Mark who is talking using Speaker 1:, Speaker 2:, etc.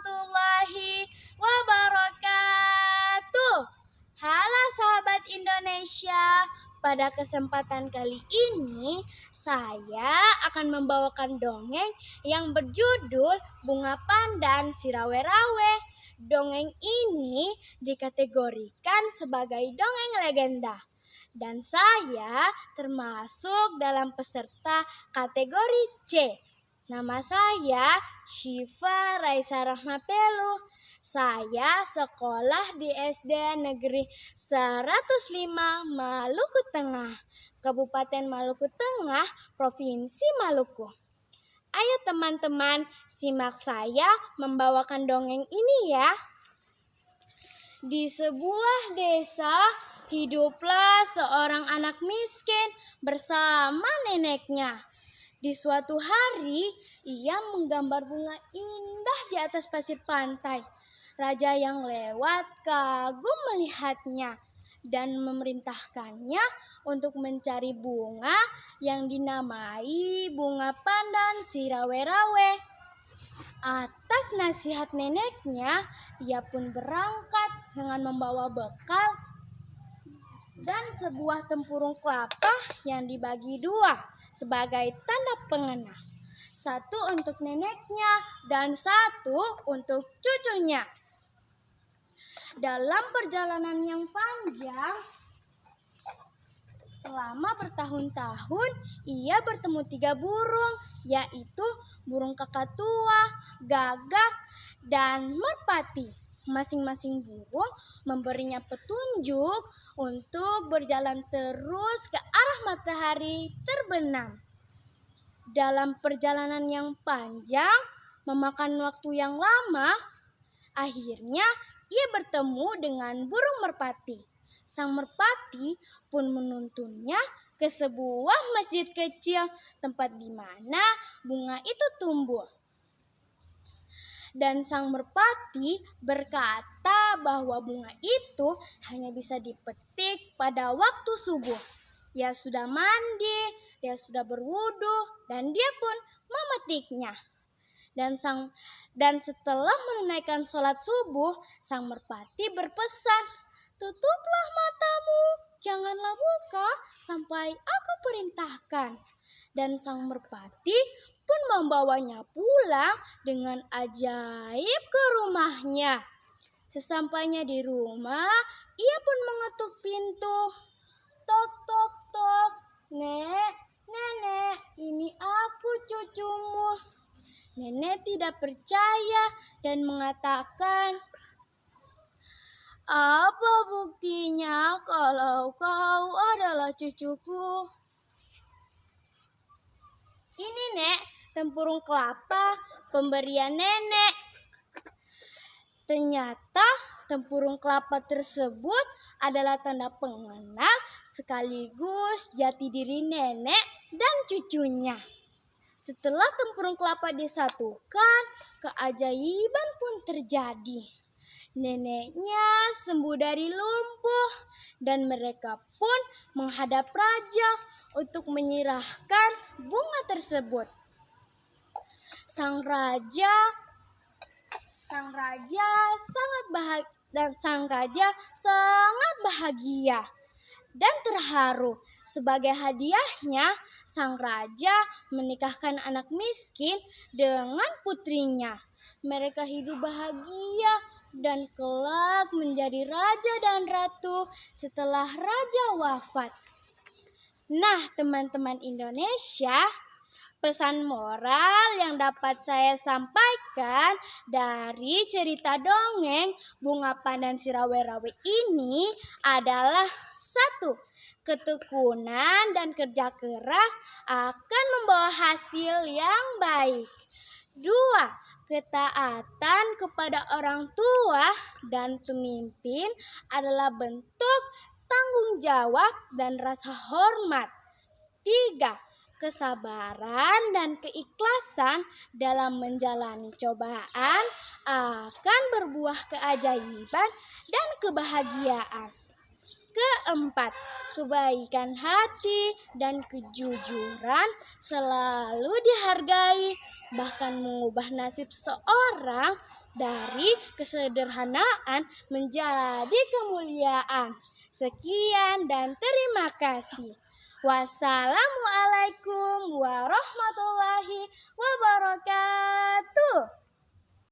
Speaker 1: warahmatullahi wabarakatuh. Halo sahabat Indonesia, pada kesempatan kali ini saya akan membawakan dongeng yang berjudul Bunga Pandan Si Rawe-Rawe. Dongeng ini dikategorikan sebagai dongeng legenda dan saya termasuk dalam peserta kategori C. Nama saya Syifa Raisa Rahmapelu. Saya sekolah di SD Negeri 105 Maluku Tengah, Kabupaten Maluku Tengah, Provinsi Maluku. Ayo teman-teman, simak saya membawakan dongeng ini ya. Di sebuah desa, hiduplah seorang anak miskin bersama neneknya. Di suatu hari, ia menggambar bunga indah di atas pasir pantai. Raja yang lewat kagum melihatnya dan memerintahkannya untuk mencari bunga yang dinamai bunga pandan si rawe-rawe. Atas nasihat neneknya, ia pun berangkat dengan membawa bekal dan sebuah tempurung kelapa yang dibagi dua sebagai tanda pengenal. Satu untuk neneknya dan satu untuk cucunya. Dalam perjalanan yang panjang, selama bertahun-tahun, ia bertemu 3 burung, yaitu burung kakatua, gagak, dan merpati. Masing-masing burung memberinya petunjuk untuk berjalan terus ke arah matahari terbenam. Dalam perjalanan yang panjang, memakan waktu yang lama, akhirnya ia bertemu dengan burung merpati. Sang merpati pun menuntunnya ke sebuah masjid kecil, tempat di mana bunga itu tumbuh. Dan sang merpati berkata bahwa bunga itu hanya bisa dipetik pada waktu subuh. Dia sudah mandi, dia sudah berwudu, dan dia pun memetiknya. Dan setelah menunaikan sholat subuh, sang merpati berpesan, "Tutuplah matamu, janganlah buka sampai aku perintahkan." Dan sang merpati pun membawanya pulang dengan ajaib ke rumahnya. Sesampainya di rumah, ia pun mengetuk pintu. Tok, tok, tok. Nek, nenek, ini aku cucumu. Nenek tidak percaya dan mengatakan, "Apa buktinya kalau kau adalah cucuku?" "Ini, Nek, tempurung kelapa pemberian nenek." Ternyata tempurung kelapa tersebut adalah tanda pengenal sekaligus jati diri nenek dan cucunya. Setelah tempurung kelapa disatukan, keajaiban pun terjadi. Neneknya sembuh dari lumpuh dan mereka pun menghadap raja untuk menyerahkan bunga tersebut. Sang raja sangat bahagia dan terharu. Sebagai hadiahnya, sang raja menikahkan anak miskin dengan putrinya. Mereka hidup bahagia dan kelak menjadi raja dan ratu setelah raja wafat. Nah, teman-teman Indonesia, pesan moral yang dapat saya sampaikan dari cerita dongeng Bunga Pandan Si Rawe-Rawe ini adalah 1. Ketekunan dan kerja keras akan membawa hasil yang baik. 2. Ketaatan kepada orang tua dan pemimpin adalah bentuk tanggung jawab dan rasa hormat. 3. Kesabaran dan keikhlasan dalam menjalani cobaan akan berbuah keajaiban dan kebahagiaan. 4. Kebaikan hati dan kejujuran selalu dihargai, bahkan mengubah nasib seorang dari kesederhanaan menjadi kemuliaan. Sekian dan terima kasih. Wassalamualaikum warahmatullahi wabarakatuh.